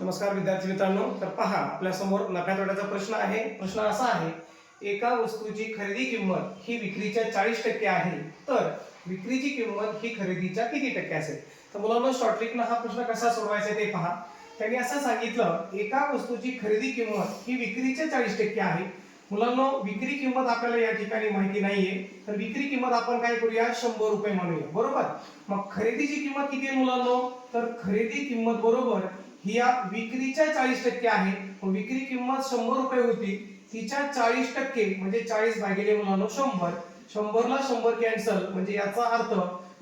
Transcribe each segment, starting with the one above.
नमस्कार विद्यार्थी मित्रांनो, तर पहा आपल्या समोर नफ्या तोट्याचा प्रश्न आहे. प्रश्न असा आहे, एका वस्तूची खरेदी किंमत ही विक्रीच्या 40% आहे, तर विक्रीची किंमत ही खरेदीच्या किती टक्के असेल? तर मुलांना शॉर्ट ट्रिकनं हा प्रश्न कसा सोडवायचा ते पहा. त्यांनी असं सांगितलं, एका वस्तूची खरेदी किंमत ही विक्रीच्या 40% आहे. मुलांना विक्री किंमत आपल्याला या ठिकाणी माहिती नाहीये, तर विक्री किंमत आपण काय करूया, 100 रुपये मानूया, बरोबर. मग खरेदीची किंमत किती आहे मुलांनो? तर खरेदी किंमत बरोबर ही या विक्रीच्या 40% आहे. विक्री किंमत 100 रुपये होती, तिच्या 40% म्हणजे 40 भागिले मुलांनो 100. 100 ला 100 कॅन्सल, म्हणजे याचा अर्थ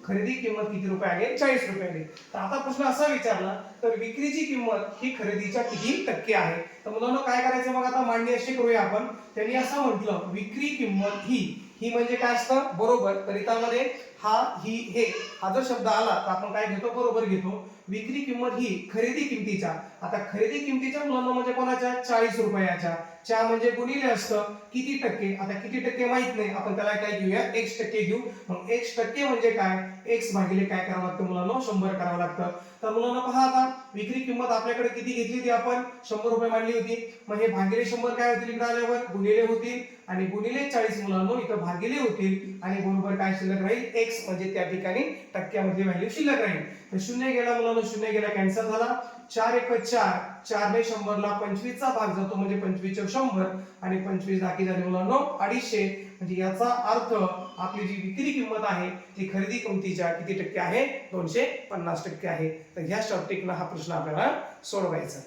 खरेदी किंमत किती रुपये आहे? 40 रुपये आहे. तर आता प्रश्न असा विचारला, तर विक्रीची किंमत ही खरेदीच्या किती टक्के आहे? तर मुलांनो काय करायचं, मग आता मांडणी अशी करूया आपण. त्यांनी असं म्हटलं, विक्री किंमत ही म्हणजे काय असतं, बरोबर. गणितामध्ये हा ही हे हा जर शब्द आला तर आपण काय घेतो, बरोबर घेतो. विक्री किंमत ही खरेदी किमतीच्या, आता खरेदी किमतीच्या मुलांना म्हणजे कोणाच्या, 40 रुपयाच्या. च्या म्हणजे गुणिले असतं किती टक्के. आता किती टक्के माहित नाही, आपण त्याला काय घेऊया, x टक्के घेऊ. मग x टक्के म्हणजे काय, x भागिले काय करावं लागतं मुलांना, 100 करावं लागतं. तर मुलांना पहा, आता विक्री किंमत आपल्याकडे किती घेतली होती आपण, 100 रुपये मांडली होती. मग हे भागिले 100 काय होतील, इकडे आल्यावर गुणिले होतील, आणि गुणिले 40 मुलांना इथं भागिले होतील, आणि बरोबर काय शिल्लक राहील, x म्हणजे त्या ठिकाणी टक्क्यामध्ये व्हॅल्यू शिल्लक राहील. तर शून्य गेला मुलांना, शून्य गेला कॅन्सल झाला. 4 एक 4, 4 ने 100 ला 25 चा भाग जातो, म्हणजे 25 चे 100, आणि 25 दाखी झाले मुलांना 250. म्हणजे याचा अर्थ आपली जी विक्री किंमत आहे ती खरेदी किमतीच्या किती टक्के आहे, 250% आहे. तर ह्या शॉर्ट ट्रिकनं हा प्रश्न आपल्याला सोडवायचा.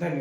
धन्यवाद.